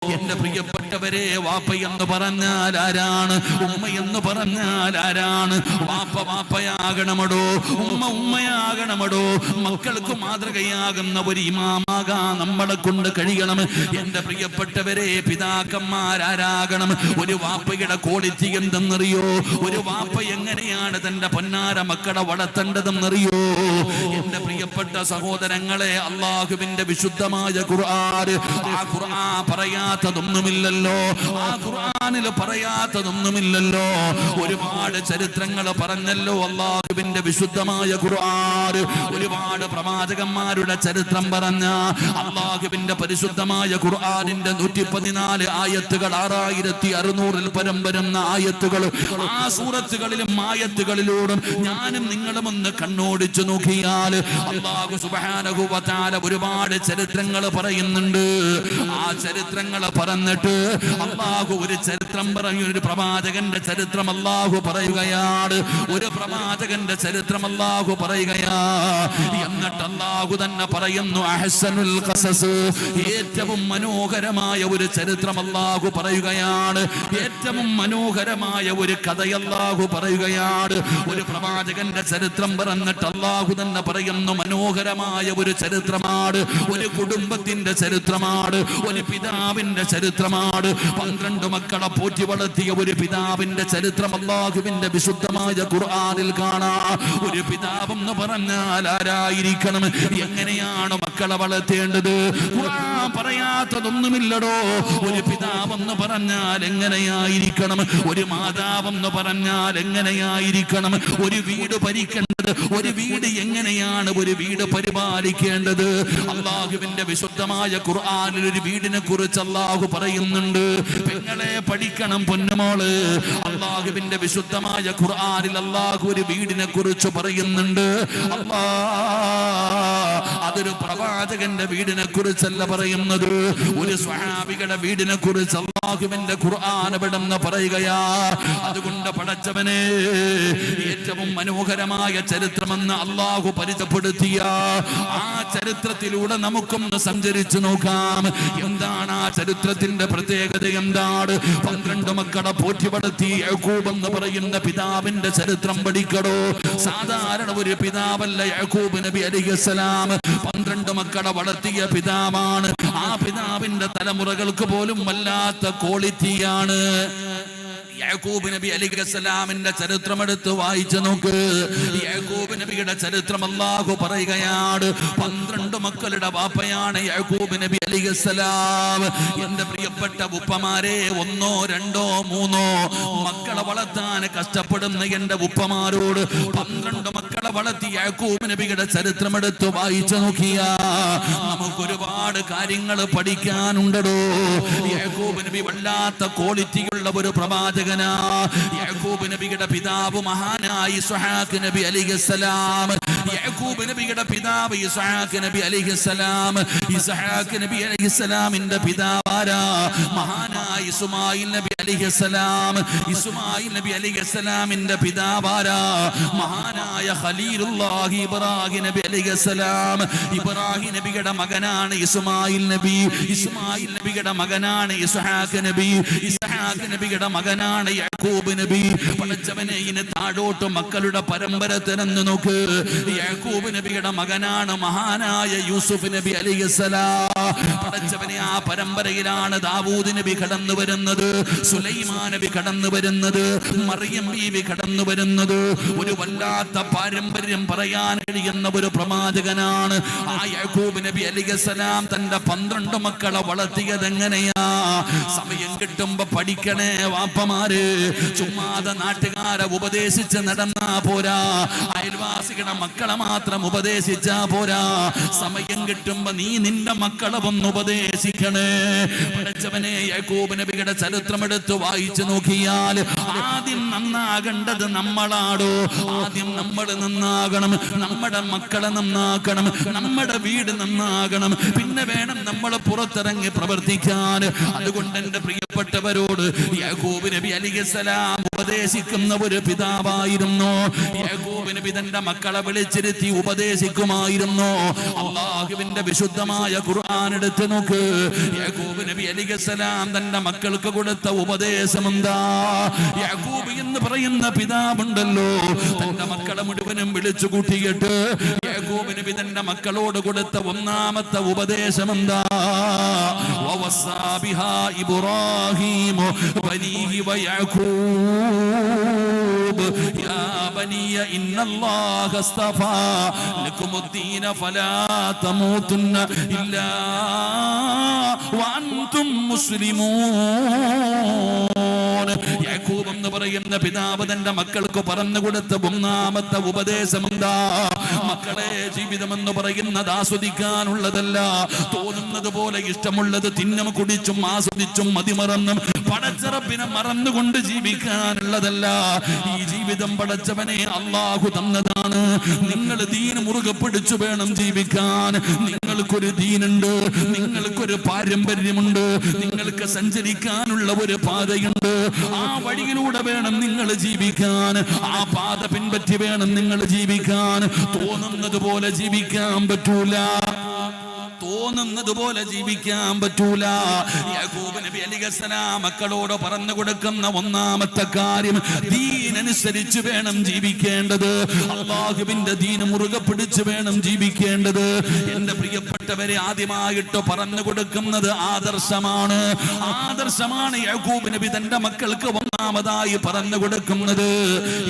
എന്റെ പ്രിയപ്പെട്ടവരെ, വാപ്പയെന്ന് പറഞ്ഞാൽ ആരാണ്? ഉമ്മയെന്ന് പറഞ്ഞാൽ ആരാണ്? വാപ്പ വാപ്പയാകണമടോ, ഉമ്മ ഉമ്മയാകണമടോ. മക്കൾക്ക് മാതൃകയാകുന്ന ഒരു ഇമാമാകാൻ നമ്മളെ കൊണ്ട് കഴിയണം. എന്റെ പ്രിയപ്പെട്ടവരെ, പിതാക്കന്മാരാരാകണം? ഒരു വാപ്പയുടെ ക്വാളിറ്റി എന്തെന്നറിയോ? ഒരു വാപ്പ എങ്ങനെയാണ് തന്റെ പൊന്നാര മക്കളെ വളർത്തേണ്ടതെന്നറിയോ? എന്റെ പ്രിയപ്പെട്ട സഹോദരങ്ങളെ, അള്ളാഹുവിന്റെ വിശുദ്ധമായ ഖുർആൻ, ആ ഖുർആൻ പറയാത്തതൊന്നുമില്ലല്ലോ, ആ ഖുർആനിൽ പറയാത്തതൊന്നുമില്ലല്ലോ. ഒരുപാട് ചരിത്രങ്ങൾ പറഞ്ഞല്ലോ അള്ളാഹുവിന്റെ വിശുദ്ധമായ ഖുർആൻ. ഒരുപാട് പ്രവാചകന്മാരുടെ ചരിത്രം പറഞ്ഞ അള്ളാഹുവിന്റെ പരിശുദ്ധമായ ഖുർആനിന്റെ 114 ആയത്തുകൾ, 6600 പരം വരുന്ന ആയത്തുകൾ. ആ സൂറത്തുകളിലും ആയത്തുകളിലൂടെ ഞാനും നിങ്ങളും ഒന്ന് കണ്ണോടിച്ചു നോക്കിയാൽ അല്ലാഹു സുബ്ഹാനഹു വ തആല ഒരുപാട് ചരിത്രങ്ങൾ പറയുന്നുണ്ട്. ആ ചരിത്രങ്ങൾ പറഞ്ഞിട്ട് അല്ലാഹു ഒരു ചരിത്രം പറഞ്ഞു. ഒരു പ്രവാചകന്റെ ചരിത്രം അല്ലാഹു പറയുകയാണ്. ഒരു പ്രവാചകന്റെ ചരിത്രം അല്ലാഹു പറയുകയാ. എന്നിട്ട് അല്ലാഹു തന്നെ പറയുന്നു, അഹ്സനുൽ ഖസസ്, ഏറ്റവും മനോഹരമായ ഒരു ചരിത്രം അല്ലാഹു പറയുകയാണ്. ഏറ്റവും മനോഹരമായ ഒരു കഥ അല്ലാഹു പറയുകയാണ്. ഒരു പ്രവാചകന്റെ ചരിത്രം പറഞ്ഞിട്ട് അല്ലാഹു തന്നെ പറയുന്നു, മനോഹരമായ ഒരു ചരിത്രമാണ്. ഒരു കുടുംബത്തിന്റെ ചരിത്രമാണ്. ഒരു പിതാവിന്റെ ചരിത്രമാണ്. 12 മക്കളെ പോറ്റി വളർത്തിയ ഒരു പിതാവിന്റെ ചരിത്രം അല്ലാഹുവിന്റെ വിശുദ്ധമായ ഖുർആനിൽ കാണാം. ഒരു പിതാവ് എന്ന് പറഞ്ഞാൽ ആരായിരിക്കണം? എങ്ങനെയാണ് മക്കളെ വളർത്തേണ്ടത്? ഖുർആൻ പറയാത്തതൊന്നുമില്ലടോ. ഒരു പിതാവ് എന്ന് പറഞ്ഞാൽ എങ്ങനെയായിരിക്കണം? ഒരു മാതാവെന്ന് പറഞ്ഞാൽ എങ്ങനെയായിരിക്കണം? ഒരു വീട് ഭരിക്കേണ്ടത്, ഒരു വീട് എങ്ങനെയാണ് ഒരു വീട് പരിപാലിക്കേണ്ടത്? അല്ലാഹുവിന്റെ വിശുദ്ധമായ ഖുർആനിൽ ഒരു വീടിനെ കുറിച്ച് അല്ലാഹു പറയുന്നുണ്ട്. പെങ്ങളെ പഠിക്കണം പൊന്നുമോള്. അല്ലാഹുവിന്റെ വിശുദ്ധമായ ഖുർആനിൽ അല്ലാഹു ഒരു വീടിനെ കുറിച്ച് പറയുന്നുണ്ട്. അതൊരു പ്രവാചകന്റെ വീടിനെ കുറിച്ചല്ല പറയുന്നത്, ഒരു സ്വഹാബികളുടെ വീടിനെ കുറിച്ച് അല്ലാഹുവിന്റെ ഖുർആൻ എവിടെന്ന് പറയുകയാ. അതുകൊണ്ട് പടച്ചവനെ, ഏറ്റവും മനോഹരമായ ചരിത്രമെന്ന് അല്ലാഹു പരിചയപ്പെടുത്തിയ ആ ചരിത്രത്തിലൂടെ നമുക്കൊന്ന് സഞ്ചരിച്ചു നോക്കാം. എന്താണ് ആ ചരിത്രത്തിന്റെ പ്രത്യേകത? എന്താണ്? 12 മക്കളെ പോറ്റി വളർത്തി യാക്കൂബ് എന്ന് പറയുന്ന പിതാവിന്റെ ചരിത്രം പഠിക്കടോ. സാധാരണ ഒരു പിതാവല്ല യാക്കൂബ് നബി അലൈഹിസ്സലാം. 12 മക്കളെ വളർത്തിയ പിതാവാണ്. ആ പിതാവിന്റെ തലമുറകൾക്ക് പോലും വല്ലാത്ത ക്വാളിറ്റിയാണ്. യാക്കൂബ് നബി അലൈഹിസ്സലാമിന്റെ ചരിത്രം എടുത്ത് വായിച്ചു നോക്ക്. യാക്കൂബ് നബിയുടെ ചരിത്രം അല്ലാഹു പറയുകയാണ്. 12 മക്കളുടെ വാപ്പയാണ് യാക്കൂബ് നബി അലൈഹിസ്സലാം. എന്റെ പ്രിയപ്പെട്ട ഉപ്പമാരെ, 1 2 3 മക്കളെ വളർത്താൻ കഷ്ടപ്പെടുന്ന എന്റെ ഉപ്പമാരോട് 12 മക്കളെ വളർത്തി യാക്കൂബ് നബിയുടെ ചരിത്രം എടുത്ത് വായിച്ചു നോക്കിയാ നമുക്ക് ഒരുപാട് കാര്യങ്ങൾ പഠിക്കാനുണ്ടോ. യാക്കൂബ് നബി വല്ലാത്ത ക്വാളിറ്റിയുള്ള ഒരു പ്രവാചകൻ. യാക്കൂബ് നബിയുടെ പിതാവ് മഹാനായ ഇസ്ഹാഖ് നബി അലൈഹിസ്സലാം. യാക്കൂബ് നബിയുടെ പിതാവ് ഇസ്ഹാഖ് നബി അലൈഹിസ്സലാം. ഇസ്ഹാഖ് നബി അലൈഹിസ്സലാമിന്റെ പിതാവാരാ? മഹാനായ ഇസ്മായിൽ നബി അലൈഹിസ്സലാം. ഇസ്മായിൽ നബി അലൈഹിസ്സലാമിന്റെ പിതാവാരാ? മഹാനായ ഖലീലുല്ലാഹി ഇബ്രാഹിം നബി അലൈഹിസ്സലാം. ഇബ്രാഹിം നബിയുടെ മകനാണ് ഇസ്മായിൽ നബി. ഇസ്മായിൽ നബിയുടെ മകനാണ് ഇസ്ഹാഖ് നബി. ഇസ്ഹാഖ് നബിയുടെ മകനാണ് യാക്കൂബ് നബി. പടച്ചവനെ, ഇനി താഴോട്ട് മക്കളുടെ പരമ്പര തിരഞ്ഞു നോക്ക്. യാക്കൂബ് നബിയുടെ മകനാണ് മഹാനായ യൂസുഫ് നബി അലൈഹിസ്സലാം. പടച്ചവനെ, ആ പരമ്പരയിലാണ് ദാവൂദ് നബി കടന്നു വരുന്നത്, സുലൈമാൻ നബി കടന്നു വരുന്നത്, മറിയം ബീവി കടന്നു വരുന്നത്. ഒരു വല്ലാത്ത പാരമ്പര്യം പറയാൻ കഴിയുന്ന ഒരു പ്രവാചകനാണ് ആ യാക്കൂബ് നബി അലൈഹിസ്സലാം. തന്റെ 12 മക്കളെ വളർത്തിയത് എങ്ങനെയാ? സമയം കിട്ടുമ്പോ പഠിക്കണേ വാപ്പമാര്. ചുമ്മാതെ നാട്ടുകാരെ ഉപദേശിച്ച് നടന്നാ പോരാ, അയൽവാസികളുടെ മക്കളെ മാത്രം ഉപദേശിച്ചാ പോരാ. സമയം കിട്ടുമ്പോ നീ നിന്റെ മക്കളെ ഒന്ന് ഉപദേശിക്കണേ. പഠിച്ചവനെ, യാക്കൂബ് നബിയുടെ ചരിത്രം എടുത്ത് വായിച്ചു നോക്കിയാൽ ആദ്യം നന്നാകേണ്ടത് നമ്മളാടോ. ആദ്യം നമ്മൾ നന്നാകണം, നമ്മുടെ മക്കളെ നന്നാക്കണം, നമ്മുടെ വീട് നന്നാകണം. പിന്നെ വേണം നമ്മൾ പുറത്തിറങ്ങി പ്രവർത്തിക്കാൻ. അതുകൊണ്ട് എന്റെ പ്രിയപ്പെട്ടവരോട് യാക്കൂബ് നബി നബി അലൈഹിസ്സലാം ഉപദേശിക്കുന്ന ഒരു പിതാവായിരുന്നു. യാക്കൂബ് നബി തന്റെ മക്കളെ വിളിച്ചിരുത്തി ഉപദേശിക്കുമായിരുന്നു. അല്ലാഹുവിന്റെ വിശുദ്ധമായ ഖുർആൻ എടുത്തു നോക്ക്. യാക്കൂബ് നബി അലൈഹിസ്സലാം തന്റെ മക്കൾക്ക് കൊടുത്ത ഉപദേശം എന്താ? യാക്കൂബ് എന്ന് പറയുന്ന പിതാവുണ്ടല്ലോ, തന്റെ മക്കളെ മുഴുവനും വിളിച്ചു കൂട്ടിയിട്ട് യാക്കൂബ് നബി തന്റെ മക്കളോട് കൊടുത്ത ഒന്നാമത്തെ ഉപദേശം എന്താ? വവസ്സാ ബിഹാ ഇബ്രാഹീമു ബനീഹി വയഅഖൂബ് യാ ബനിയ ഇന്നല്ലാഹ അസ്തഫാ ലകുമുദ്ദീന ഫലാ തമൂതുന്ന ഇല്ലാ വഅൻതും മുസ്ലിമൂൻ. യാക്കൂബ് എന്ന് പറയുന്ന പിതാവ് തന്റെ മക്കൾക്ക് പറഞ്ഞു കൊടുത്ത ഒന്നാമത്തെ ഉപദേശം എന്താ? മക്കളെ, ജീവിതം എന്ന് പറയുന്നത് ആസ്വദിക്കാനുള്ളതല്ല. തോന്നുന്നത് പോലെ ഇഷ്ടമുള്ളത് തിന്നും കുടിച്ചും ആസ്വദിച്ചും മതിമറന്നും പടച്ചറപ്പിനെ മറന്നുകൊണ്ട് ജീവിക്കാനുള്ളതല്ല. ഈ ജീവിതം പടച്ചവനെ അല്ലാഹു തന്നതാണ്. നിങ്ങൾ ദീൻ മുറുകെ പിടിച്ചു വേണം ജീവിക്കാൻ. നിങ്ങൾക്കൊരു ദീനുണ്ട്, നിങ്ങൾക്കൊരു പാരമ്പര്യമുണ്ട്, നിങ്ങൾക്ക് സഞ്ചരിക്കാനുള്ള ഒരു പാതയുണ്ട്. ആ വഴിയിലൂടെ വേണം നിങ്ങൾ ജീവിക്കാൻ. ആ പാത പിൻപറ്റി വേണം നിങ്ങൾ ജീവിക്കാൻ. തോന്നുന്നത് പോലെ ജീവിക്കാൻ പറ്റൂല, തോന്നുന്നത് പോലെ ജീവിക്കാൻ പറ്റൂല. യാക്കൂബ് നബി അലൈഹിസ്സലാം മക്കളോട് പറഞ്ഞു കൊടുക്കുന്ന ഒന്നാമത്തെ കാര്യം, ദീനനുസരിച്ച് വേണം ജീവിക്കേണ്ടത്. അല്ലാഹുവിന്റെ ദീൻ മുറുകെ പിടിച്ച് വേണം ജീവിക്കേണ്ടത്. എന്റെ പ്രിയപ്പെട്ടവരെ, ആദ്യമായിട്ട് പറഞ്ഞു കൊടുക്കുന്നത് ആദർശമാണ്. ആദർശമാണ് യാക്കൂബ് നബി തന്റെ മക്കൾക്ക് ഒന്നാമതായി പറഞ്ഞു കൊടുക്കുന്നത്.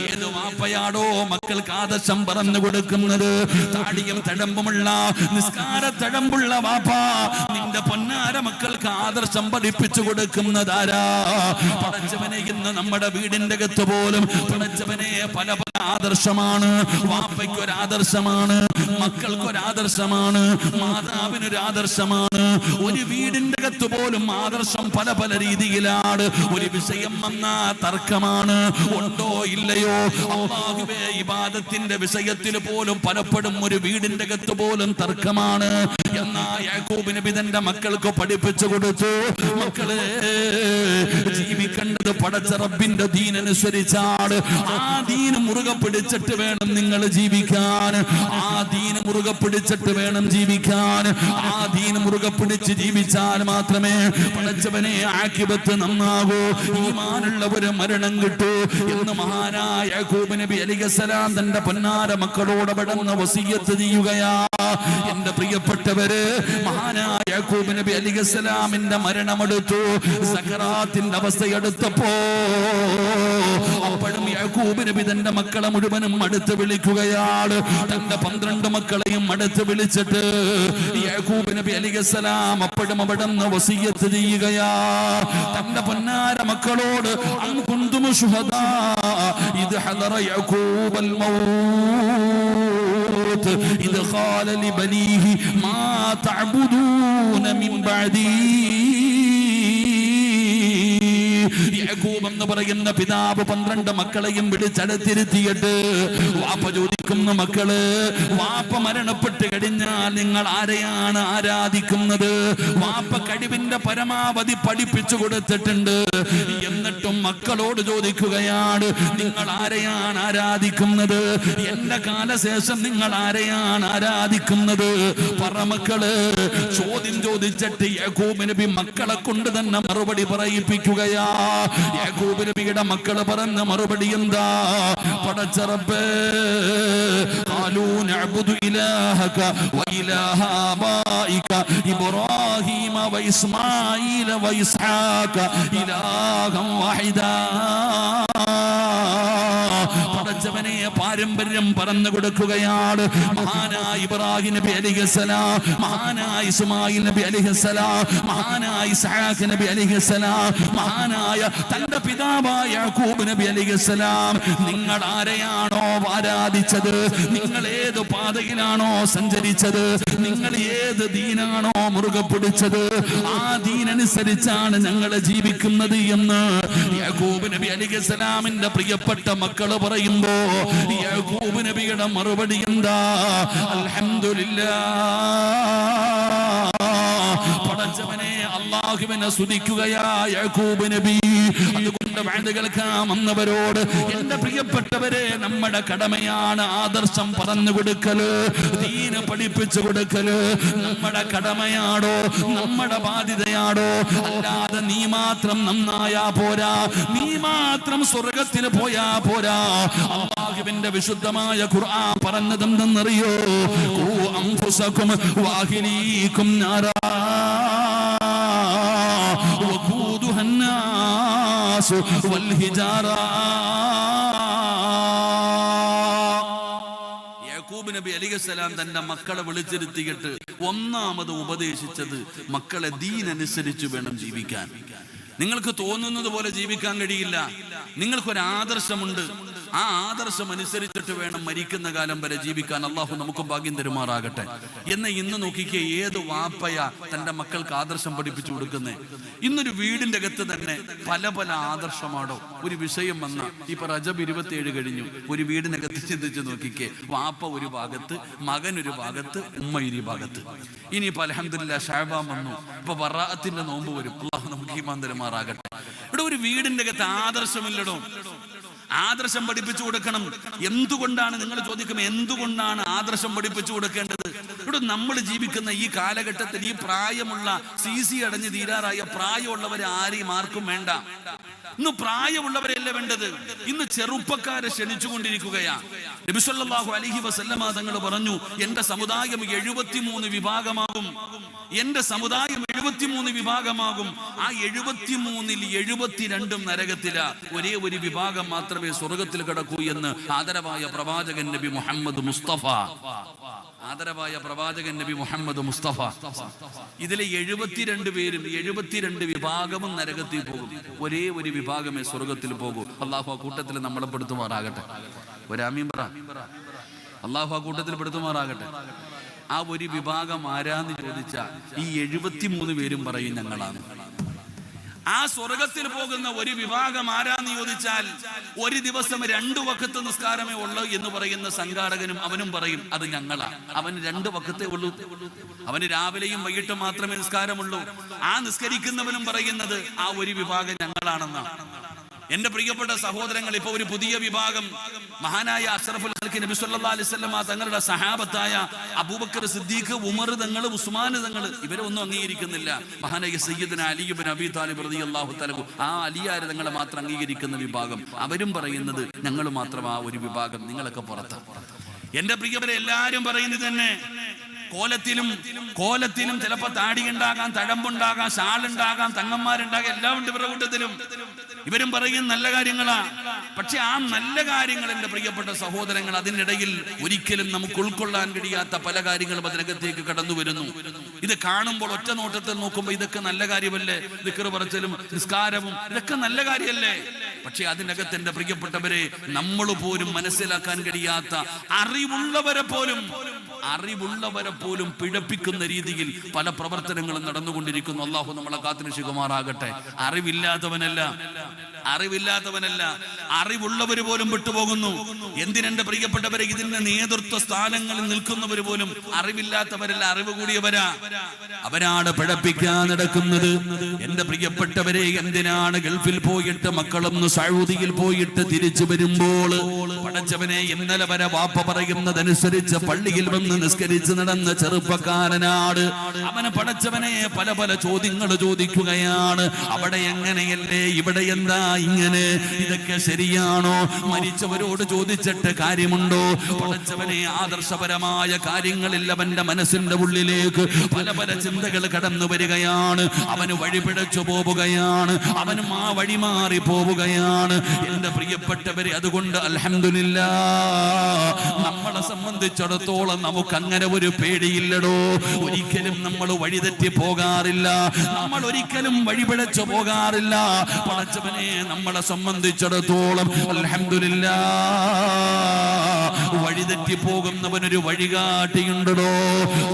ഏത് വാപ്പയാടോ മക്കൾക്ക് ആദർശം പറഞ്ഞു കൊടുക്കുന്നത്? താടിയും തഴമ്പുമുള്ള നിസ്കാര തഴമ്പുള്ള വാപ്പ നിന്റെ പൊന്നാര മക്കൾക്ക് ആദർശം പഠിപ്പിച്ചു കൊടുക്കുന്നതാരാ? പടച്ചവനെ, ഇന്ന് നമ്മുടെ വീടിന്റെ അകത്ത് പോലും പടച്ചവനെ പല പല ആദർശമാണ്. വാപ്പയ്ക്കൊരു ആദർശമാണ്, മക്കൾക്കൊരാദർശമാണ്, മാതാവിനൊരു ആദർശമാണ്. ഒരു വീടിന്റെ അകത്ത് പോലും ആദർശം പല പല രീതിയിലാണ്. ഒരു വിഷയം വന്നാ തർക്കമാണ്. ഉണ്ടോ ഇല്ലയോ? അല്ലാഹുവേ, ഇബാദത്തിന്റെ വിഷയത്തിൽ പോലും പലപ്പോഴും ഒരു വീടിന്റെ അകത്ത് പോലും തർക്കമാണ്. എന്നാ യാക്കൂബ് നബി തന്റെ മക്കൾക്ക് പഠിപ്പിച്ചു കൊടുത്തു, മക്കളെ, ജീവിക്കേണ്ടത് പടച്ച റബ്ബിന്റെ ദീനനുസരിച്ചാണ്. ആ ദീൻ മുറുകെ പിടിച്ചിട്ട് വേണം നിങ്ങൾ ജീവിക്കാൻ. ആ ദീൻ മുറുകെ പിടിച്ചിട്ട് വേണം ജീവിക്കാൻ. ആ ദീൻ മുറുകെ പിടിച്ച് ജീവിച്ചാൽ മാത്രമേ പടച്ചവനെ ആഖിബത്ത് നന്നാകൂ, ഈമാനുള്ള ഒരു മരണം കിട്ടൂ എന്ന് മഹാനായ യാക്കൂബ് നബി അലൈഹിസ്സലാം തന്റെ പൊന്നാര മക്കളോട് പെടുന്ന വസിയ്യത്ത് ചെയ്യുകയാ. എന്റെ പ്രിയപ്പെട്ടവര്, മഹാനായ യാക്കൂബ് നബി അലൈഹിസ്സലാമിന്റെ മരണമെടുത്തു. സക്കറാത്തിന്റെ അവസ്ഥയെടുത്തപ്പോ അപ്പോഴും യാക്കൂബ് നബി തന്റെ മക്കളെ മുഴുവനും അടുത്ത് വിളിക്കുകയാണ്. തന്റെ 12 മക്കളെയും അടുത്ത് വിളിച്ചിട്ട് യാക്കൂബ് നബി അലൈഹിസ്സലാം അപ്പോഴും അവിടുന്ന് വസിയ്യത്ത് ചെയ്യുകയാ. തന്റെ പൊന്നാര മക്കളോട്, അൻ കുന്തും ശുഹദാ ഇദ് ഹദറ യാക്കൂബൽ മൗത്ത് ഇദ് ഖാല ലിബനീഹി മാ തഅബുദൂന മിൻ ബഅദീ. യാക്കൂബ് എന്ന് പറയുന്ന പിതാവ് 12 മക്കളെയും വിളിച്ചടുത്തിരുത്തിയിട്ട് വാപ്പ ചോദിക്കുന്നു, മക്കള്, വാപ്പ മരണപ്പെട്ട് കഴിഞ്ഞാൽ നിങ്ങൾ ആരെയാണ് ആരാധിക്കുന്നത്? വാപ്പ കഴിവിന്റെ പരമാവധി പഠിപ്പിച്ചു കൊടുത്തിട്ടുണ്ട്. എന്നിട്ടും മക്കളോട് ചോദിക്കുകയാണ്, നിങ്ങൾ ആരെയാണ് ആരാധിക്കുന്നത്? എന്റെ കാലശേഷം നിങ്ങൾ ആരെയാണ് ആരാധിക്കുന്നത്? പറമക്കള്. ചോദ്യം ചോദിച്ചിട്ട് യാക്കൂബ് നബി മക്കളെ കൊണ്ട് തന്നെ മറുപടി പറയിപ്പിക്കുകയാ. യാക്കൂബ് നബിയുടെ മക്കള് പറഞ്ഞ മറുപടി എന്താ? പടച്ച റബ്ബേ, ഖാലൂ നഅ്ബുദു ഇലാഹക വഇലാഹ ആബായിക ഇബ്രാഹീമ വഇസ്മാഈല വഇസ്ഹാക ഇലാഹൻ വഹിദാ. പടച്ചവനെ പാരമ്പര്യം പറഞ്ഞു കൊടുക്കുകയാണ്. മഹാനായ ഇബ്രാഹിം നബി അലൈഹിസ്സലാം, മഹാനായ ഇസ്മായിൽ നബി അലൈഹിസ്സലാം, മഹാനായ ഇസ്ഹാഖ് നബി അലൈഹിസ്സലാം, മഹാനായ തന്റെ പിതാവായ യാക്കൂബ് നബി അലൈഹിസ്സലാം, നിങ്ങൾ ആരെയാണോ ആരാധിച്ചത്, നിങ്ങൾ ഏത് പാതയിലാണോ സഞ്ചരിച്ചത്, നിങ്ങൾ ഏത് ദീനാണോ മുറുകെ പിടിച്ചത്, ആ ദീനനുസരിച്ചാണ് ഞങ്ങൾ ജീവിക്കുന്നത് എന്ന് യാക്കൂബ് നബി അലൈഹിസ്സലാമിന്റെ പ്രിയപ്പെട്ട മക്കള് പറയുമ്പോ യാക്കൂബ് നബിയുടെ മറുപടി എന്താ? അൽഹംദുലില്ലാഹ്. പടച്ചവനെ, അല്ലാഹുവിനെ സ്തുതിക്കുകയാ യാക്കൂബ് നബി. അതുകൊണ്ട് മൈക്കുണ്ട് വഅദ് കേൾക്കാൻ വന്നവരോട് എന്റെ പ്രിയപ്പെട്ടവരെ, നമ്മുടെ കടമയാണ് ആദർശം പറഞ്ഞു കൊടുക്കല്, ദീന് പഠിപ്പിച്ചു കൊടുക്കല്. നമ്മുടെ കടമയാണോ, നമ്മുടെ ബാധ്യതയാണോ? അല്ലാതെ നീ മാത്രം നന്നായാ പോരാ, നീ മാത്രം സ്വർഗത്തിൽ പോയാ പോരാ. അല്ലാഹുവിന്റെ വിശുദ്ധമായ ഖുർആൻ പറഞ്ഞതെന്തെന്നറിയോ? ഖൂ അൻഫുസകും വഅഹ്ലീകും നാരാ വഖൂദുഹാ അന്നാസു വൽ ഹിജാറ. യാക്കൂബ് നബി അലൈഹിസ്സലാം തന്റെ മക്കളെ വിളിച്ചിരുത്തിയിട്ട് ഒന്നാമത് ഉപദേശിച്ചത് മക്കളെ ദീൻ അനുസരിച്ച് വേണം ജീവിക്കാൻ. നിങ്ങൾക്ക് തോന്നുന്നത് പോലെ ജീവിക്കാൻ കഴിയില്ല. നിങ്ങൾക്കൊരു ആദർശമുണ്ട്, ആ ആദർശം അനുസരിച്ചിട്ട് വേണം മരിക്കുന്ന കാലം വരെ ജീവിക്കാൻ. അള്ളാഹു നമുക്ക് ഭാഗ്യം തരുമാറാകട്ടെ. എന്ന് ഇന്ന് നോക്കിക്കേ, ഏത് വാപ്പയാ തന്റെ മക്കൾക്ക് ആദർശം പഠിപ്പിച്ചു കൊടുക്കുന്നേ? ഇന്നൊരു വീടിന്റെ അകത്ത് തന്നെ പല പല ആദർശമാണോ. ഒരു വിഷയം വന്ന ഇപ്പൊ റജബ് 27 കഴിഞ്ഞു, ഒരു വീടിനകത്ത് ചിന്തിച്ച് നോക്കിക്കേ, വാപ്പ ഒരു ഭാഗത്ത്, മകൻ ഒരു ഭാഗത്ത്, ഉമ്മ ഇരു ഭാഗത്ത്. ഇനിയിപ്പോ അൽഹംദുലില്ലാഹ് ശഅബാൻ വന്നു, ഇപ്പൊ ബറാഅത്തിന്റെ നോമ്പ് വരും. അള്ളാഹു നമുക്ക് ഈമാൻ തരുമാറാകട്ടെ. ഇവിടെ ഒരു വീടിന്റെ അകത്ത് ആദർശമില്ലടോ. ആദർശം പഠിപ്പിച്ചു കൊടുക്കണം. എന്തുകൊണ്ടാണ് നിങ്ങൾ ചോദിക്കുമ്പോൾ എന്തുകൊണ്ടാണ് ആദർശം പഠിപ്പിച്ചു കൊടുക്കേണ്ടത്? ഇവിടെ നമ്മൾ ജീവിക്കുന്ന ഈ കാലഘട്ടത്തിൽ ഈ പ്രായമുള്ള CC അടഞ്ഞ് തീരാറായ പ്രായമുള്ളവരെ ആരെയും ആർക്കും വേണ്ട. ഇന്ന് പ്രായമുള്ളവരല്ലേ വേണ്ടത്, ഇന്ന് ചെറുപ്പക്കാരെ ക്ഷണിച്ചുകൊണ്ടിരിക്കുകയാണ്. നബി സല്ലല്ലാഹു അലൈഹി വസല്ലമ തങ്ങൾ പറഞ്ഞു, എന്റെ സമുദായം 73 വിഭാഗമാകും. എന്റെ സമുദായം 73 വിഭാഗമാകും. ആ 73-ൽ 72 നരകത്തില, ഒരേ ഒരു വിഭാഗം മാത്രമേ സ്വർഗത്തിൽ കിടക്കൂ എന്ന് ആദരവായ പ്രവാചകൻ നബി മുഹമ്മദ് മുസ്തഫ. ആദരവായ പ്രവാചകൻ നബി മുഹമ്മദ് മുസ്തഫ. ഇതിലെ 72 പേരും 72 വിഭാഗവും നരകത്തിൽ പോകും. ഒരേ ഒരു വിഭാഗമേ സ്വർഗത്തിൽ പോകൂ. അള്ളാഹു ആ കൂട്ടത്തിൽ നമ്മളെ പെടുത്തുമാറാകട്ടെ. ഒരാമീൻ പറ. അള്ളാഹു ആ കൂട്ടത്തിൽ പെടുത്തുമാറാകട്ടെ. ആ ഒരു വിഭാഗം ആരാന്ന് ചോദിച്ചാൽ ഈ 73 പേരും പറയും ഞങ്ങളാണ്. ആ സ്വർഗത്തിൽ പോകുന്ന ഒരു വിഭാഗം ആരാന്ന് ചോദിച്ചാൽ ഒരു ദിവസം 2 വഖത്ത് നിസ്കാരമേ ഉള്ളൂ എന്ന് പറയുന്ന സംഘാടകനും അവനും പറയും അത് ഞങ്ങളാ. അവന് 2 വഖത്തേ ഉള്ളൂ, അവന് രാവിലെയും വൈകിട്ടും മാത്രമേ നിസ്കാരമുള്ളൂ. ആ നിസ്കരിക്കുന്നവനും പറയുന്നത് ആ ഒരു വിഭാഗം ഞങ്ങളാണെന്നാണ്. എന്റെ പ്രിയപ്പെട്ട സഹോദരങ്ങൾ, ഇപ്പൊ ഒരു പുതിയ വിഭാഗം മഹാനായ അഷ്റഫുൽ ഖൽഖ് നബി സല്ലല്ലാഹു അലൈഹി വസല്ലം തങ്ങളുടെ സഹാബത്തായ അബൂബക്കർ സിദ്ദീഖ്, ഉമർ തങ്ങൾ, ഉസ്മാൻ തങ്ങൾ ഇവരെ ഒന്നും അംഗീകരിക്കുന്നില്ല. മഹാനായ സയ്യിദുനാ അലി ഇബ്നു അബീ താലിബ് റളിയല്ലാഹു തആല ആ അലിയാരെ തങ്ങളെ മാത്രം അംഗീകരിക്കുന്ന വിഭാഗം. അവരും പറയുന്നത് ഞങ്ങൾ മാത്രം ആ ഒരു വിഭാഗം, നിങ്ങളൊക്കെ പുറത്ത്. എന്റെ പ്രിയപ്പെട്ട എല്ലാരും പറയുന്നത് തന്നെ കോലത്തിലും ചിലപ്പോ താടിയുണ്ടാകാം, തഴമ്പുണ്ടാകാം, ഷാളുണ്ടാകാം, തങ്ങന്മാരുണ്ടാകാം, എല്ലാം ഉണ്ട് ഇവരുടെ കൂട്ടത്തിലും. ഇവരും പറയും നല്ല കാര്യങ്ങളാ. പക്ഷെ ആ നല്ല കാര്യങ്ങൾ എന്റെ പ്രിയപ്പെട്ട സഹോദരങ്ങൾ, അതിനിടയിൽ ഒരിക്കലും നമുക്ക് ഉൾക്കൊള്ളാൻ കഴിയാത്ത പല കാര്യങ്ങളും അതിനകത്തേക്ക് കടന്നു വരുന്നു. ഇത് കാണുമ്പോൾ ഒറ്റ നോട്ടത്തിൽ നോക്കുമ്പോൾ ഇതൊക്കെ നല്ല കാര്യമല്ലേ, ദിക്ർ പറച്ചിലും നിസ്കാരവും ഇതൊക്കെ നല്ല കാര്യമല്ലേ? പക്ഷെ അതിനകത്ത് എന്റെ പ്രിയപ്പെട്ടവരെ, നമ്മൾ പോലും മനസ്സിലാക്കാൻ കഴിയാത്ത അറിവുള്ളവരെ പോലും പിഴപ്പിക്കുന്ന രീതിയിൽ പല പ്രവർത്തനങ്ങളും നടന്നുകൊണ്ടിരിക്കുന്നു. അള്ളാഹു നമ്മളെ കാത്തുരക്ഷിക്കുമാറാകട്ടെ. അറിവില്ലാത്തവനല്ല, അറിവുള്ളവർ പോലും വിട്ടുപോകുന്നു. എന്തിനെന്റെ പ്രിയപ്പെട്ടവരെ, ഇതിന്റെ നേതൃത്വ സ്ഥാനങ്ങളിൽ നിൽക്കുന്നവർ പോലും അറിവില്ലാത്തവരല്ല, അറിവ് കൂടിയവരാ. അവരാണ് പിഴപ്പിക്കാൻ നടക്കുന്നത്. എന്റെ പ്രിയപ്പെട്ടവരെ, എന്തിനാണ് ഗൾഫിൽ പോയിട്ട് മക്കളൊന്ന് സൗദിയിൽ പോയിട്ട് തിരിച്ചു വരുമ്പോൾ പടച്ചവനെ, ഇന്നലെ വരെ വാപ്പ പറയുന്നതനുസരിച്ച് പള്ളിയിൽ വന്ന് നിസ്കരിച്ച് നടന്ന ചെറുപ്പക്കാരനാണ്. അവന് പടച്ചവനെ പല പല ചോദ്യങ്ങൾ ചോദിക്കുകയാണ്. അവിടെ എങ്ങനെയല്ലേ, ഇവിടെ എന്താ ഇങ്ങനെ, ഇതൊക്കെ ശരിയാണോ? മരിച്ചവരോട് ചോദിച്ചിട്ട് കാര്യമുണ്ടോ? പടച്ചവനെ, ആദർശപരമായ കാര്യങ്ങളിൽ അവന്റെ മനസ്സിന്റെ ഉള്ളിലേക്ക് പല പല ചിന്തകൾ കടന്നു വരികയാണ്. അവന് വഴിപിഴച്ചു പോവുകയാണ്, അവനും ആ വഴി മാറി പോവുകയാണ്. എന്റെ പ്രിയപ്പെട്ടവരെ, അതുകൊണ്ട് അൽഹംദുലില്ലാഹ് നമ്മളെ സംബന്ധിച്ചിടത്തോളം നമുക്ക് അങ്ങനെ ഒരു പേടിയില്ലടോ. ഒരിക്കലും നമ്മൾ വഴിതെറ്റി പോകാറില്ല, നമ്മൾ ഒരിക്കലും വഴിപിഴച്ചു പോകാറില്ല. പടച്ചവനെ, നമ്മളെ സംബന്ധിച്ചിടത്തോളം അൽഹംദുലില്ലാഹ് വഴിതെറ്റി പോകുന്നവനൊരു വഴികാട്ടിയുണ്ടോ.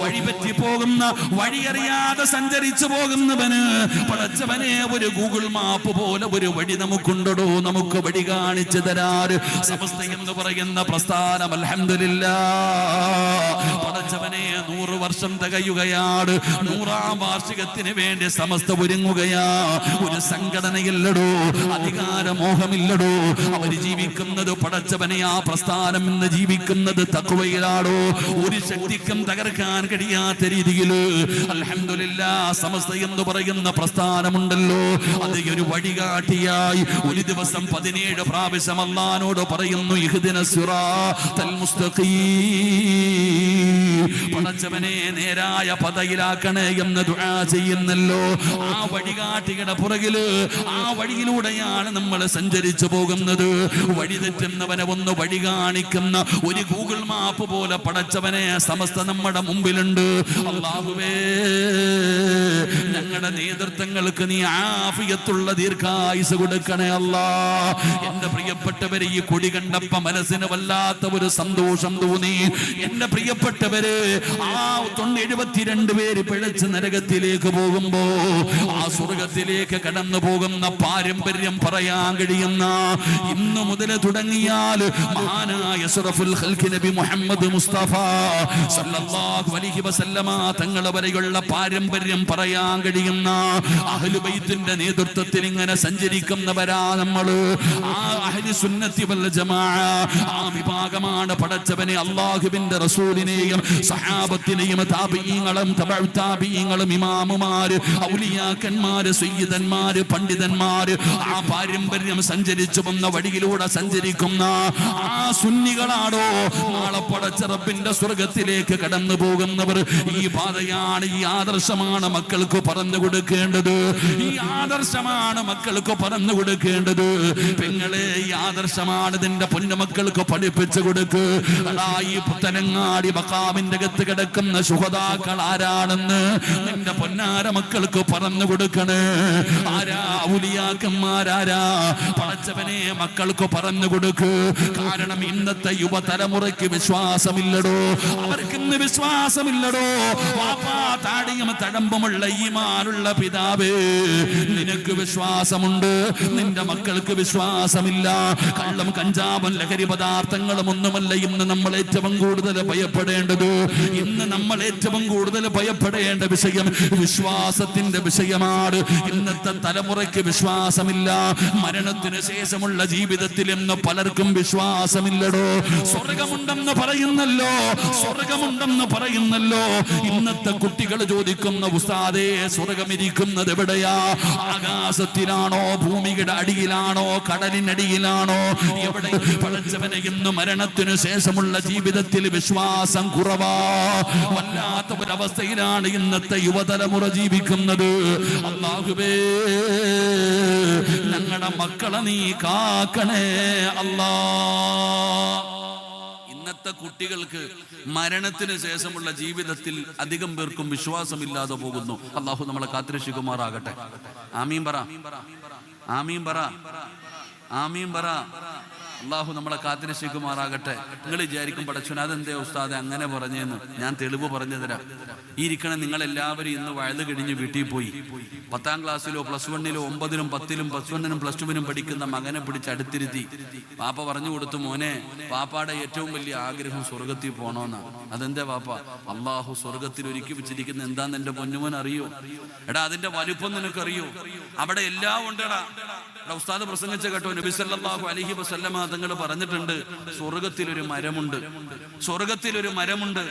വഴിപറ്റി പോകുന്ന, വഴിയറിയാതെ സഞ്ചരിച്ചു പോകുന്നവന് പടച്ചവനെ ഒരു ഗൂഗിൾ മാപ്പ് പോലെ ഒരു വഴി നമുക്കുണ്ടോ. നമുക്ക് വഴി കാണിച്ചു തരാറ് സമസ്ത എന്ന് പറയുന്ന പ്രസ്ഥാനം അൽഹംദുലില്ലാഹ് പടച്ചവനെ 100 വർഷം തികയുകയാണ്. 100ാം വാർഷികത്തിന് വേണ്ടി സമസ്ത ഒരുങ്ങുകയാ. ഒരു സംഘടനയില്ലടോ, അധികാരമോഹമില്ലടോ. അവര് ജീവിക്കുന്നത് പടച്ചവനെ ആ പ്രസ്ഥാനം ഇന്ന് ജീവിക്കുന്നത് തഖ്വയിലാണോ. ഒരു ശക്തിക്കും തകർക്കാൻ കഴിയാത്ത രീതിയിൽ അൽഹംദുലില്ലാഹ് സമസ്ത എന്ന് പറയുന്ന പ്രസ്ഥാനമുണ്ടല്ലോ. അത് ഒരു വഴികാട്ടിയായി ഒരു ദിവസം 17 പ്രാവശ്യം അല്ലാഹുവോട് പറയുന്നു ഇഹ്ദിനസ് സിറാത്തൽ മുസ്തഖീം. പടച്ചവനെ നേരായ പദയിലാക്കണേ എന്ന് ദുആ ചെയ്യുന്നല്ലോ. ആ വഴികാട്ടിയുടെ പുറകില് ആ വഴിയിലൂടെയാണ് നമ്മൾ സഞ്ചരിച്ചു പോകുന്നത്. വഴി തെറ്റുന്നവനെ ഒന്ന് വഴി കാണിക്കുന്ന ഒരു ഗൂഗിൾ മാപ്പ് പോലെ പടച്ചവനെ സമസ്ത നമ്മുടെ മുമ്പിലുണ്ട്. അല്ലാഹുവേ, ഞങ്ങളുടെ നേതൃത്വങ്ങൾക്ക് നീ ആഫിയത്തുള്ള ദീർഘായുസ് കൊടുക്കണേ അല്ലാ. എന്റെ പ്രിയപ്പെട്ടവരെ, ഈ കൊടി കണ്ടപ്പോ മനസ്സിന് വല്ലാത്ത ഒരു സന്തോഷം തോന്നി. എന്റെ പ്രിയപ്പെട്ടവര്, ആ 72 പേര് പിഴച്ച് നരകത്തിലേക്ക് പോകുമ്പോ ആ സ്വർഗത്തിലേക്ക് കടന്നു പോകുന്ന പാരമ്പര്യം പറയാൻ കഴിയുന്ന ഇന്നു മുതൽ തുടങ്ങിയാൽ മഹാനായ അഷ്റഫുൽ ഖൽഖ് നബി മുഹമ്മദ് മുസ്തഫ സല്ലല്ലാഹു അലൈഹി വസല്ലമ തങ്ങളെ വരെയുള്ള പാരമ്പര്യം പറയാൻ കഴിയുന്ന അഹ്ലു ബൈത്തിന്റെ നേതൃത്വത്തിൽ ഇങ്ങനെ സഞ്ചരിക്കുന്നവരാ നമ്മൾ. ആ അഹ്ലു സുന്നത്തി വൽ ജമാഅ ആ വിഭാഗമാണ് പടച്ചവനെ അല്ലാഹുവിന്റെ റസൂലിനെയും സഹാബത്തിനെയും താബിഈങ്ങളും തബഉ താബിഈങ്ങളും ഇമാമുമാര് ഔലിയാക്കന്മാര് സയ്യിദന്മാര് പണ്ഡിതന്മാര് ആ പാരമ്പര്യം സഞ്ചരിച്ചു വന്ന വഴിയിലൂടെ സഞ്ചരിക്കുന്ന ആ സുന്നികളാണോ നാളെ പടച്ച റബ്ബിന്റെ സ്വർഗത്തിലേക്ക് കടന്നു പോകുന്നവർ. ഈ പാതയാണ്, ഈ ആദർശമാണ് മക്കൾക്ക് പറഞ്ഞു കൊടുക്കേണ്ടത്. ഈ ആദർശമാണ് മക്കൾക്ക് പറഞ്ഞു കൊടുക്കേണ്ടത്. പെങ്ങളെ, ഈ ആദർശമാണ് നിന്റെ പൊന്നുമക്കൾക്ക് പഠിപ്പിച്ചു കൊടുക്ക്. അടാ, ഈ പുത്തനങ്ങാടി മഖാമിന്റെ അകത്ത് കിടക്കുന്ന ശുഹദാക്കൾ ആരാണെന്ന് നിന്റെ പൊന്നാര മക്കൾക്ക് പറഞ്ഞു കൊടുക്കണേ. ആരാ ഔലിയാക്കന്മാരാരാ പടച്ചവനെ മക്കൾക്ക് പറഞ്ഞു കൊടുക്ക്. കാരണം ഇന്നത്തെ യുവതലമുറയ്ക്ക് വിശ്വാസമില്ലടോ, അവർക്കിന്ന് വിശ്വാസമില്ലടോ. വാപ്പാ താടിയും തഴമ്പുമുള്ള ഈമാനുള്ള പിതാവേ, നിനക്ക് വിശ്വാസമുണ്ട്, നിന്റെ മക്കൾക്ക് വിശ്വാസമില്ല. കള്ളം കഞ്ചാവും ലഹരി പദാർത്ഥങ്ങളും ഒന്നുമല്ല ഇന്ന് നമ്മൾ ഏറ്റവും കൂടുതൽ ഭയപ്പെടേണ്ടത്. ഇന്ന് നമ്മൾ ഏറ്റവും കൂടുതൽ ഭയപ്പെടേണ്ട വിഷയം വിശ്വാസത്തിന്റെ വിഷയമാണ്. ഇന്നത്തെ തലമുറയ്ക്ക് വിശ്വാസമില്ല. മരണത്തിന് ശേഷമുള്ള ജീവിതത്തിൽ ഇന്ന് പലർക്കും വിശ്വാസമില്ലടോ. സ്വർഗമുണ്ടെന്ന് പറയുന്നല്ലോ, സ്വർഗമുണ്ടെന്ന് പറയുന്നല്ലോ. ഇന്നത്തെ കുട്ടികൾ ചോദിക്കുന്ന ഉസ്താദേ, സ്വർഗമിരിക്കുന്നത് എവിടെയാ? ആകാശത്തിലാണോ, ഭൂമിയുടെ അടിയിലാണോ, കടലിനടിയിലാണോ, എവിടെ? പടച്ചവനെ, ഇന്ന് മരണത്തിനു ശേഷമുള്ള ജീവിതത്തിൽ വിശ്വാസം കുറവാ. വല്ലാത്ത ഒരവസ്ഥയിലാണ് ഇന്നത്തെ യുവതലമുറ ജീവിക്കുന്നത്. അല്ലാഹുവേ, ഞങ്ങളുടെ മക്കളെ നീ കാക്കണേ അല്ലാ. ഇന്നത്തെ കുട്ടികൾക്ക് മരണത്തിന് ശേഷമുള്ള ജീവിതത്തിൽ അധികം പേർക്കും വിശ്വാസമില്ലാതെ പോകുന്നു. അല്ലാഹു നമ്മളെ കാത്തുരക്ഷിക്കുമാറാകട്ടെ. ആമീൻ പറ, ആമീൻ പറ, ആമീൻ പറ. അള്ളാഹു നമ്മളെ കാത്തുരക്ഷിക്കുമാറാകട്ടെ. നിങ്ങൾ വിചാരിക്കും പടച്ചോൻ അതെന്തേ ഉസ്താദെ അങ്ങനെ പറഞ്ഞെന്ന്. ഞാൻ തെളിവ് പറഞ്ഞു തരാം. ഈ ഇരിക്കണം നിങ്ങളെല്ലാവരും ഇന്ന് വയത് കഴിഞ്ഞ് വീട്ടിൽ പോയി 10ാം ക്ലാസ്സിലോ പ്ലസ് 1-ലോ 9-ലും 10-ലും പ്ലസ് 1-നും പ്ലസ് 2-നും പഠിക്കുന്ന മകനെ പിടിച്ച് അടുത്തിരുത്തി പാപ്പ പറഞ്ഞു കൊടുത്തു, മോനെ, പാപ്പാടെ ഏറ്റവും വലിയ ആഗ്രഹം സ്വർഗത്തിൽ പോകണമെന്നാണ്. അതെന്താ പാപ്പ? അള്ളാഹു സ്വർഗത്തിൽ ഒരുക്കി വെച്ചിരിക്കുന്ന എന്താന്ന് എന്റെ പൊന്നുമോൻ അറിയോ? എടാ, അതിന്റെ വലുപ്പം നിനക്കറിയോ? അവിടെ എല്ലാം ഉണ്ടെടാ. ഉസ്താദ് പ്രസംഗിച്ച കേട്ടോ, നബി സല്ലല്ലാഹു അലൈഹി വസല്ലമ തങ്ങൾ പറഞ്ഞിട്ടുണ്ട്, സ്വർഗത്തിലൊരു മരമുണ്ട്, സ്വർഗത്തിലൊരു മരമുണ്ട്.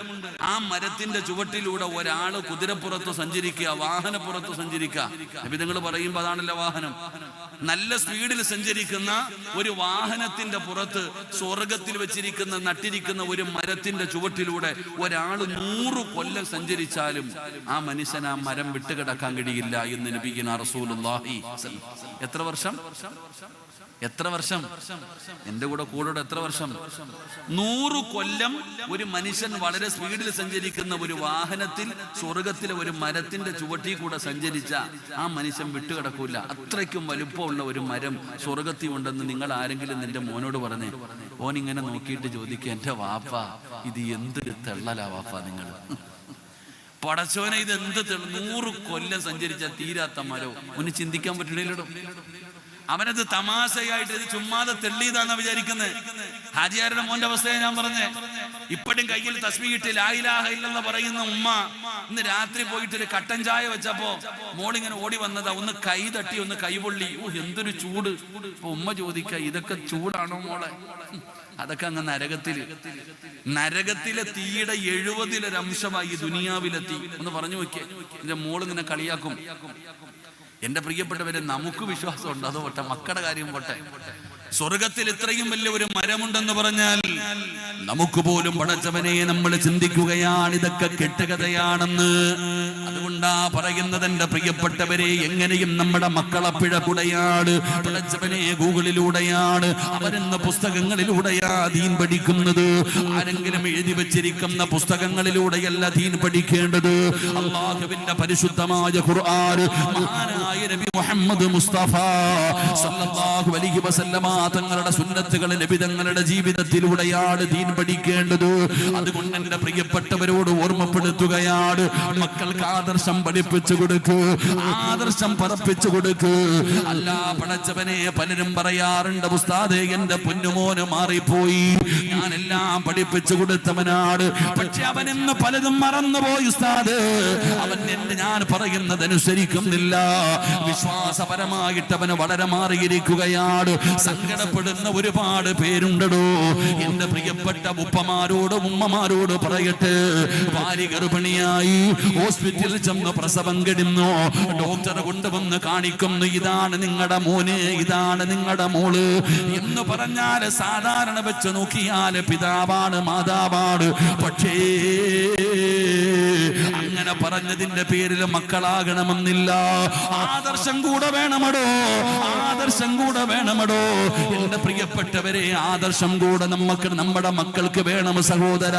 ആ മരത്തിന്റെ ചുവട്ടിലൂടെ ഒരാള് കുതിരപ്പുറത്ത് സഞ്ചരിക്കുക, വാഹനപ്പുറത്ത് സഞ്ചരിക്കുക. നബി തങ്ങൾ പറയുമ്പോൾ അതാണല്ലോ വാഹനം. നല്ല സ്പീഡിൽ സഞ്ചരിക്കുന്ന ഒരു വാഹനത്തിന്റെ പുറത്ത് സ്വർഗത്തിൽ വെച്ചിരിക്കുന്ന നട്ടിരിക്കുന്ന ഒരു മരത്തിന്റെ ചുവട്ടിലൂടെ ഒരാൾ 100 കൊല്ലം സഞ്ചരിച്ചാലും ആ മനുഷ്യൻ ആ മരം വിട്ടുകിടക്കാൻ കഴിയില്ല എന്ന് നബിയുനാ റസൂലുള്ളാഹി. എത്ര വർഷം? എത്ര വർഷം? എന്റെ കൂടെ എത്ര വർഷം? 100 കൊല്ലം ഒരു മനുഷ്യൻ വളരെ സ്പീഡിൽ സഞ്ചരിക്കുന്ന ഒരു വാഹനത്തിൽ സ്വർഗത്തിലെ ഒരു മരത്തിന്റെ ചുവട്ടിൽ കൂടെ സഞ്ചരിച്ച ആ മനുഷ്യൻ വിട്ടുകിടക്കൂല. അത്രയ്ക്കും വലുപ്പമുള്ള ഒരു മരം സ്വർഗത്തിൽ ഉണ്ടെന്ന് നിങ്ങൾ ആരെങ്കിലും നിന്റെ മോനോട് പറഞ്ഞേ. ഓൻ ഇങ്ങനെ നോക്കിയിട്ട് ചോദിക്കുക, എന്റെ വാപ്പ ഇത് എന്തൊരു തെള്ളലാ വാപ്പ നിങ്ങൾ. പടച്ചോനെ, ഇത് എന്ത് 100 കൊല്ലം സഞ്ചരിച്ച തീരാത്ത മരോ? ഒന്ന് ചിന്തിക്കാൻ പറ്റില്ലല്ലോ. അവനത് തമാശയായിട്ട് ഇത് ചുമ്മാതെ തെള്ളിയതാണെന്ന് വിചാരിക്കുന്നത്. ഹാജിയാരുടെ മോന്റെ അവസ്ഥയെ ഞാൻ പറഞ്ഞേ. ഇപ്പോഴും കയ്യിൽ തസ്ബീഹിട്ട് ലാ ഇലാഹ ഇല്ലല്ലാഹ് പറയുന്ന ഉമ്മ ഇന്ന് രാത്രി പോയിട്ട് ഒരു കട്ടൻ ചായ വെച്ചപ്പോ മോളിങ്ങനെ ഓടി വന്നതാ, ഒന്ന് കൈ തട്ടി ഒന്ന് കൈപൊള്ളി. എന്തൊരു ചൂട്. അപ്പൊ ഉമ്മ ചോദിക്ക, ഇതൊക്കെ ചൂടാണോ മോളെ? അതൊക്കെ അങ്ങ് നരകത്തിലെ തീയുടെ 70% ഈ ദുനിയാവിലെത്തി ഒന്ന് പറഞ്ഞു നോക്കിയേ. എന്റെ മോളിങ്ങനെ കളിയാക്കും. എന്റെ പ്രിയപ്പെട്ടവരെ, നമുക്ക് വിശ്വാസമുണ്ട്, അതോ പോട്ടെ, മക്കളുടെ കാര്യം പോട്ടെ. സ്വർഗത്തിൽ ഇത്രയും വലിയ ഒരു മരമുണ്ടെന്ന് പറഞ്ഞാൽ നമുക്ക് പോലും പടച്ചവനെ നമ്മൾ ചിന്തിക്കുകയാണ് ഇതൊക്കെ കെട്ടുകഥയാണെന്ന്. അതുകൊണ്ടാ പറയുന്നത് എന്റെ പ്രിയപ്പെട്ടവരെ, എങ്ങനെയും നമ്മുടെ മക്കളെ പിഴകുടയാണ് പടച്ചവനെ. ഗൂഗിളിലൂടെയാണ് അവരെന്ന പുസ്തകങ്ങളിലൂടെയാ ദീൻ പഠിക്കുന്നത്. ആരെങ്കിലും എഴുതി വെച്ചിരിക്കുന്ന പുസ്തകങ്ങളിലൂടെയല്ല ദീൻ പഠിക്കേണ്ടത്. അല്ലാഹുവിന്റെ പരിശുദ്ധമായ ഖുർആൻ, മഹാനായ നബി മുഹമ്മദ് മുസ്തഫ സല്ലല്ലാഹു അലൈഹി വസല്ലമ തങ്ങളുടെ സുന്നത്തുകൾ നബി തങ്ങളുടെ ജീവിതത്തിലൂടെയാണ് ദീൻ പഠിക്കേണ്ടത്. അതുകൊണ്ട് എന്റെ പ്രിയപ്പെട്ടവരോട് ഓർമ്മപ്പെടുത്തുകയാണ്, മക്കൾക്ക് ആദർശം പഠിപ്പിച്ചു കൊടുക്കൂ, ആദർശം പറപ്പിച്ചു കൊടുക്കൂ. അല്ല പടച്ചവനെ, പലരും പറയാറുണ്ട്, ഉസ്താദേ എന്റെ പൊന്നുമോന് മാറിപ്പോയി, ഞാനെല്ലാം പഠിപ്പിച്ചു കൊടുത്തവനാണ്, പക്ഷെ അവനെന്ന് പലതും മറന്നുപോയി ഉസ്താദ്. അവൻ ഞാൻ പറയുന്നത് അനുസരിക്കുന്നില്ല. വിശ്വാസപരമായിട്ട് അവന് വളരെ മാറിയിരിക്കുകയാണ്. സങ്കടപ്പെടുന്ന ഒരുപാട് പേരുണ്ടോ. എന്റെ പ്രിയപ്പെട്ട ഉപ്പമാരോട് ഉമ്മമാരോട് പറയട്ടെ, ഭാര്യ ഗർഭിണിയായി ഹോസ്പിറ്റലിൽ ചെന്ന് പ്രസവം കിടന്നു, ഡോക്ടറെ കൊണ്ടുവന്ന് കാണിക്കുന്നു, ഇതാണ് നിങ്ങളുടെ മോന്, ഇതാണ് നിങ്ങളുടെ മോള് എന്ന് പറഞ്ഞാൽ സാധാരണ വെച്ച് നോക്കിയാൽ പിതാവാണ്, മാതാവാണ്. പക്ഷേ അങ്ങനെ പറഞ്ഞതിന്റെ പേരിൽ മക്കളാകണമെന്നില്ല. ആദർശം കൂടെ വേണമടോ, ആദർശം കൂടെ വേണമടോ. എന്റെ പ്രിയപ്പെട്ടവരെ, ആദർശം കൂടെ നമ്മുടെ മക്കൾക്ക് വേണം സഹോദര.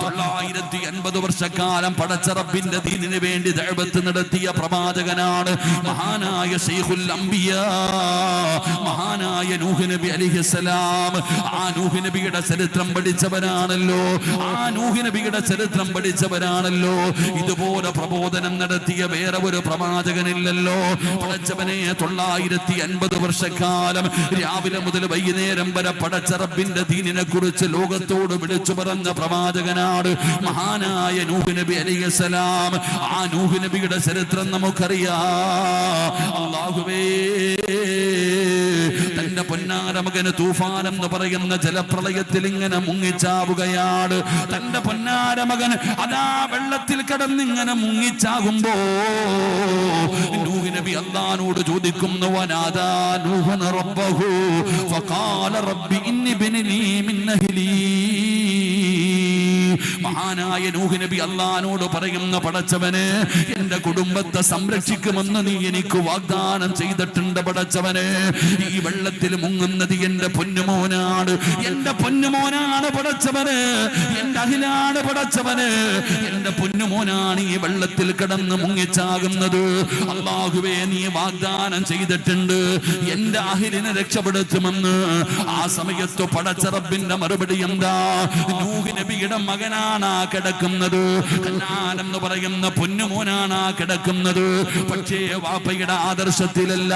950 വർഷക്കാലം പടച്ച റബ്ബിന്റെ ദീനിന് വേണ്ടി ദഅവത്ത് നടത്തിയ പ്രവാചകനാണ് മഹാനായ ശൈഖുൽ അംബിയാ, മഹാനായ നൂഹ് നബി അലൈഹിസ്സലാം. ആ നൂഹ് നബിയുടെ ചരിത്രം പഠിച്ചവരാണല്ലോ, ആ നൂഹ് നബിയുടെ ചരിത്രം പഠിച്ചവരാണല്ലോ. ഇതുപോലെ പ്രബോധനം നടത്തിയ വേറെ ഒരു പ്രവാചകനില്ലല്ലോ. പടച്ചവനെ, 950 വർഷക്കാലം രാവിലെ മുതൽ വൈകുന്നേരം വരെ പടച്ച റബ്ബിന്റെ ദീനിനെ കുറിച്ച് ലോകത്തോട് വിളിച്ചു പറഞ്ഞ പ്രവാചകനാണ് മഹാനായ നൂഹ് നബി അലൈഹിസ്സലാം. ആ നൂഹ് നബിയുടെ ചരിത്രം നമുക്കറിയാം. അല്ലാഹുവേ, തന്റെ പൊന്നാര മകന് തൂഫാൻ എന്ന് പറയുന്ന ജലപ്രളയത്തിൽ ഇങ്ങനെ മുങ്ങിച്ചാവുകയാണ്. തന്റെ പൊന്നാര മകൻ അതാ വെള്ളത്തിൽ കിടന്നിങ്ങനെ മുങ്ങിച്ചാകുമ്പോ നൂഹ് നബി അല്ലാഹുവോട് ചോദിക്കുന്നു, വനാദാ നൂഹ് റബ്ബഹു ഫഖാല റബ്ബി ഇന്നി ബിനി മിൻ അഹ്ലി. മഹാനായ നൂഹ് നബി അല്ലാഹുവോട് പറയുന്ന, പടച്ചവനെ, എന്റെ കുടുംബത്തെ സംരക്ഷിക്കുമെന്ന് നീ എനിക്ക് വാഗ്ദാനം ചെയ്തിട്ടുണ്ട് പടച്ചവനെ. ഈ വെള്ളത്തിൽ മുങ്ങുന്നത് എന്റെ പൊന്നുമോനാണ്, എന്റെ പൊന്നുമോനാണ് പടച്ചവന്, എന്റെ അഹിലാണ് പടച്ചവന്, എന്റെ പൊന്നുമോനാണ് ഈ വെള്ളത്തിൽ കിടന്ന് മുങ്ങിച്ചാകുന്നത്. അല്ലാഹുവേ, നീ വാഗ്ദാനം ചെയ്തിട്ടുണ്ട് എന്റെ അഹിലിനെ രക്ഷപ്പെടുത്തുമെന്ന്. ആ സമയത്ത് പടച്ച റബ്ബിന്റെ മറുപടി എന്താ? നൂഹ് നബിയുടെ മകനാണ് കിടക്കുന്നത്, കനാൻ എന്ന് പറയുന്ന പൊന്നുമോനാണ് കിടക്കുന്നത്. പക്ഷേ വാപ്പയുടെ ആദർശത്തിലല്ല,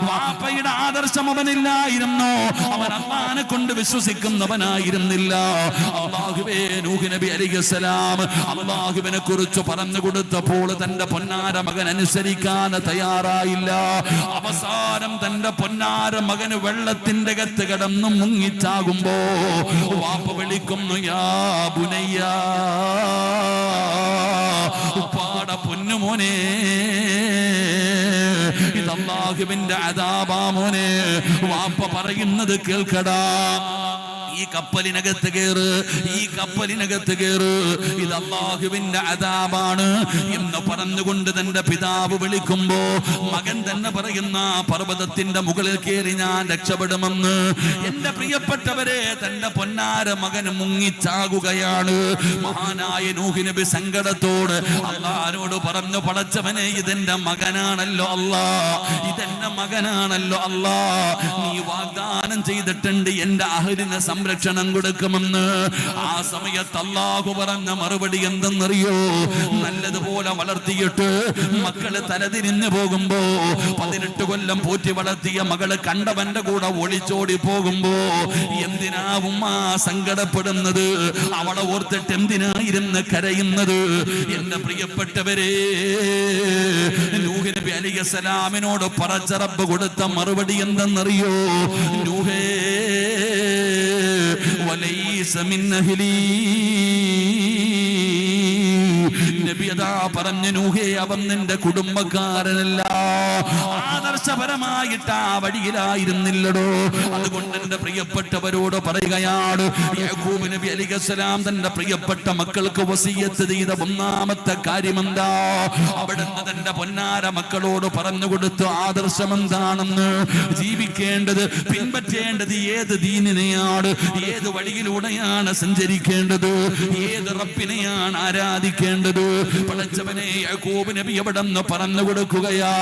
വാപ്പയുടെ ആദർശം അവനില്ലായിരുന്നു, അവൻ അല്ലാഹുവിനെ കൊണ്ട് വിശ്വസിക്കുന്നവനായിരുന്നില്ല. അല്ലാഹുവേ, നൂഹ് നബി അലൈഹിസ്സലാം അല്ലാഹുവിനെ കുറിച്ച് പറഞ്ഞു കൊടുത്തപ്പോൾ തന്റെ പൊന്നാര മകൻ അനുസരിക്കാൻ തയ്യാറായില്ല. അവസാനം തന്റെ പൊന്നാര മകന് വെള്ളത്തിന്റെ അകത്ത് കിടന്നു മുങ്ങിച്ചാകുമ്പോ വാപ്പ വിളിക്കുന്നു, യാ ബുനയ്യ, ഉപ്പാട പൊന്നുമോനെ, ഇത് അല്ലാഹുവിന്റെ അദാബാ മോനെ. വാപ്പ പറയുന്നത് കേൾക്കടാ, ഈ കപ്പലിനകത്ത് കേറ്, ഈ കപ്പലിനകത്ത് കേറ്, ഇത് അല്ലാഹുവിന്റെ അദാബാണ് എന്ന് പറഞ്ഞുകൊണ്ട് തന്റെ പിതാവ് വിളിക്കുമ്പോ മകൻ തന്നെ പറയുന്ന, പർവ്വതത്തിന്റെ മുകളിൽ കയറി ഞാൻ രക്ഷപ്പെടുമെന്ന്. എന്റെ പ്രിയപ്പെട്ടവരെ, തന്റെ പൊന്നാര മകൻ മുങ്ങിച്ചാകുകയാണ്. മഹാനായ നൂഹ് നബി സങ്കടത്തോട് അല്ലാഹുവോട് പറഞ്ഞു, പടച്ചവനെ, ഇതെന്റെ മകനാണല്ലോ അല്ലാ, ഇതെന്റെ മകനാണല്ലോ അല്ലാ, നീ വാഗ്ദാനം ചെയ്തിട്ടുണ്ട് എന്റെ അഹലിന് സംരക്ഷണം കൊടുക്കുമെന്ന്. ആ സമയത്ത് അല്ലാഹു പറഞ്ഞ മറുപടി എന്തെന്നറിയോ? നല്ലതുപോലെ വളർത്തിയിട്ട് മക്കള് തലതിരിഞ്ഞു പോകുമ്പോ, 18 കൊല്ലം പോറ്റി വളർത്തിയ മകള് കണ്ടവന്റെ കൂടെ ഒളിച്ചോടി പോകുമ്പോ എന്തിനാ ഉമ്മ സങ്കടപ്പെടുന്നത്? അവളെ ഓർത്തിട്ട് എന്തിനായിരുന്നു കരയുന്നത്? എന്റെ പ്രിയപ്പെട്ടവരെ, നൂഹ് നബി അലൈഹിസ്സലാമിനോട് പറച്ച റബ്ബ് കൊടുത്ത മറുപടി എന്തെന്നറിയോ? നൂഹേ വലൈസ മിൻ അഹ്ലി, നബി അതാ പറഞ്ഞു, നൂഹേ അവൻ നിന്റെ കുടുംബക്കാരനല്ല. ആദർശപരമായിട്ട് ആ വഴിയിലായിരുന്നില്ലടോ. അതുകൊണ്ട് എന്റെ പ്രിയപ്പെട്ടവരോട് പറയുകയാണ്, യാക്കൂബ് നബി അലൈഹിസ്സലാം തന്റെ പ്രിയപ്പെട്ട മക്കൾക്ക് വസിയത്ത് ചെയ്ത ഒന്നാമത്തെ കാര്യം എന്താ? അവിടുന്ന് തന്റെ പൊന്നാര മക്കളോട് പറഞ്ഞു കൊടുത്തു ആദർശം എന്താണെന്ന്. ജീവിക്കേണ്ടത്, പിൻപറ്റേണ്ടത് ഏത് ദീനിനെയാണ്, ഏത് വഴിയിലൂടെയാണ് സഞ്ചരിക്കേണ്ടത്, ഏത് റബ്ബിനെയാണ് ആരാധിക്കേണ്ടത്. പടച്ചവനെ യാക്കൂബ് നബി എവിടെന്ന് പറഞ്ഞു കൊടുക്കുകയാ,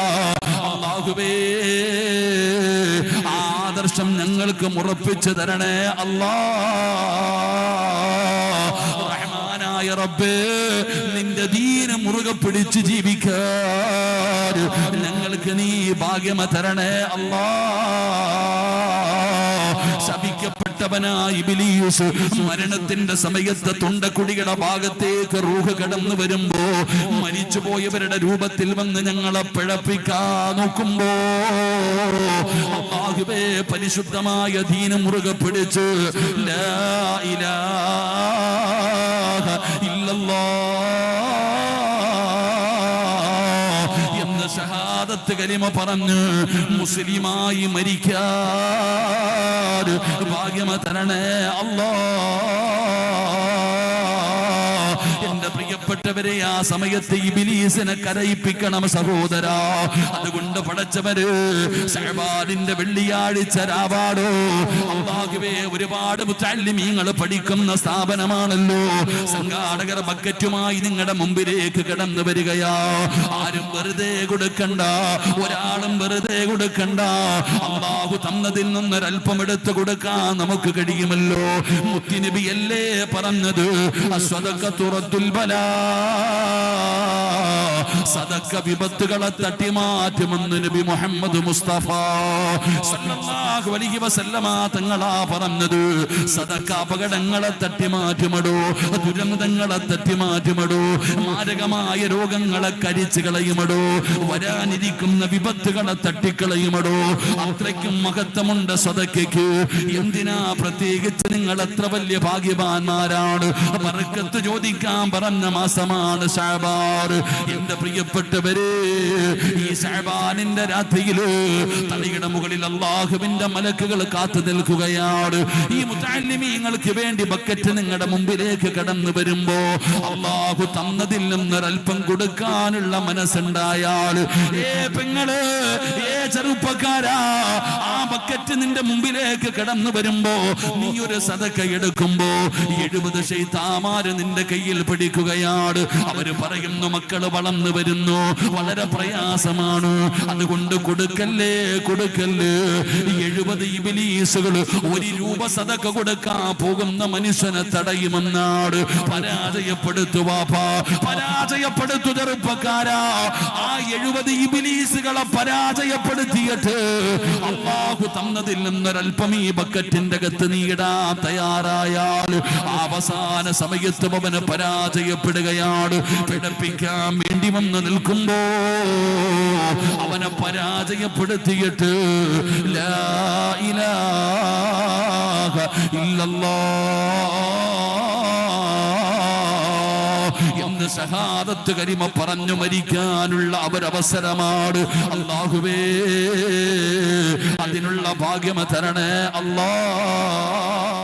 അല്ലാഹുവേ ആദർശം ഞങ്ങൾക്ക് ഉറപ്പിച്ചു തരണേ അല്ലാ. റഹ്മാനായ റബ്ബേ, നിന്റെ ദീന മുറുകെ പിടിച്ച് ജീവിക്കാൻ ഞങ്ങൾക്ക് നീ ഭാഗ്യമ തരണേ അല്ലാ. ശപിക്കപ്പെട്ടവനായ ഇബ്ലീസ് മരണത്തിന്റെ സമയത്ത് തൊണ്ടക്കുടിയുടെ ഭാഗത്തേക്ക് റൂഹ് കടന്നു വരുമ്പോ, മരിച്ചുപോയവരുടെ രൂപത്തിൽ വന്ന് ഞങ്ങളെ പിഴപ്പിക്കാൻ നോക്കുമ്പോ, അല്ലാഹുവേ പരിശുദ്ധമായ ദീന മുറുകെ പിടിച്ച് ലാ ഇലാഹ ഇല്ലല്ലാഹ് എന്ന ഷഹാദത്ത് കലിമ പറഞ്ഞ് മുസ്ലിമായി മരിക്കാൻ ഭാഗ്യമ തരണേ അല്ലാ. എന്റെ പ്രിയപ്പെട്ടവരെ, ആ സമയത്ത് ഇബ്ലീസിനെ കരയിപ്പിക്കണം സഹോദരാ. അതുകൊണ്ട് പടച്ചവര് ശഅബാനിന്റെ വെള്ളിയാഴ്ച രാവാടോ, അല്ലാഹുവേ ഒരുപാട് മുത്തഅല്ലിമീങ്ങൾ പഠിക്കുന്ന സ്ഥാപനമാണല്ലോ. സംഘാടകർ ബക്കറ്റുമായി നിങ്ങളുടെ മുമ്പിലേക്ക് കടന്നു വരികയാ. ആരും വെറുതെ കൊടുക്കണ്ട, ഒരാളും വെറുതെ കൊടുക്കണ്ട. അല്ലാഹു തന്നതിൽ നിന്നൊരൽപ്പം എടുത്തു കൊടുക്കാൻ നമുക്ക് കഴിയുമല്ലോ. മുത്തുനബിയല്ലേ പറഞ്ഞത്, അസ്വദഖത്തു റദ്ദുൽ ബലാ, സദഖ വിപത്തുകളെ തട്ടിമാറ്റുമെന്ന് നബി മുഹമ്മദ് മുസ്തഫ സല്ലല്ലാഹു അലൈഹി വസല്ലമ തങ്ങളാ പറഞ്ഞത്. സദഖ അപകടങ്ങളെ തട്ടിമാറ്റുമടോ, ദുരന്തങ്ങളെ തട്ടിമാറ്റുമടോ, മാരകമായ രോഗങ്ങളെ കരിച്ചു കളയുമടോ, വരാനിരിക്കുന്ന വിപത്തുകളെ തട്ടിക്കളയുമടോ. അത്രയ്ക്കും മഹത്വമുണ്ട് സദഖയ്ക്ക്. എന്തിനാ പ്രത്യേകിച്ച് നിങ്ങൾ എത്ര വലിയ ഭാഗ്യവാന്മാരാണ്. ബർക്കത്ത് ചോദിക്കാൻ പറഞ്ഞ മാസമാണ് ശഅബാൻ. എന്റെ പ്രിയപ്പെട്ടവരെ, ഈ ശഅബാനിന്റെ രാത്രിയില് തലയുടെ മുകളിൽ അല്ലാഹുവിന്റെ മലക്കുകൾ കാത്തു നിൽക്കുകയാണ്. ഈ മുത്തഅല്ലിമീങ്ങൾക്ക് വേണ്ടി ബക്കറ്റ് നിങ്ങളുടെ മുമ്പിലേക്ക് കടന്നു വരുമ്പോ, അല്ലാഹു തന്നതിൽ നിന്നൊരൽപ്പം കൊടുക്കാനുള്ള മനസ്സുണ്ടായാൽ, പെങ്ങള്, ചെറുപ്പക്കാരാ, ആ ബക്കറ്റ് നിന്റെ മുമ്പിലേക്ക് കടന്നു വരുമ്പോ നീ ഒരു സദഖ എടുക്കുമ്പോ 70 ശൈത്താന്മാര് നിന്റെ കയ്യിൽ പിടിക്കുകയാണ്. അവര് പറയുന്നു, മക്കള് വളർന്നു വരുന്നു, വളരെ പ്രയാസമാണ്, അതുകൊണ്ട് കൊടുക്കല്ലേ കൊടുക്കല്ലേ. 70 ഇബ്ലീസുകൾ 1 രൂപ സദഖ കൊടുക്കാൻ പോകുന്ന മനുഷ്യനെ തടയുമെന്നാണ്. പരാജയപ്പെടുത്തു വാപ്പാ, പരാജയപ്പെടുത്തു ചെറുപ്പക്കാരാ. ആ 70 ഇബ്ലീസുകളെ പരാജയപ്പെടുത്തിയിട്ട് അല്ലാഹു തന്നതിൽ നിന്നൊരൽപ്പം ഈ ബക്കറ്റിന്റെ അകത്ത് നീടാൻ തയ്യാറായാൽ അവസാന സമയത്ത് അവന് പരാജയപ്പെടുകയാണ്. പിടപ്പിക്കാൻ വേണ്ടി വന്ന് നിൽക്കുമ്പോ അവനെ പരാജയപ്പെടുത്തിയിട്ട് ലാ ഇലാഹ ഇല്ലല്ലാഹ് എന്ന് ഷഹാദത്ത് കലിമ പറഞ്ഞു മരിക്കാനുള്ള അവരവസരമാണ്. അല്ലാഹുവേ അതിനുള്ള ഭാഗ്യമ തരണേ അല്ലാഹ്.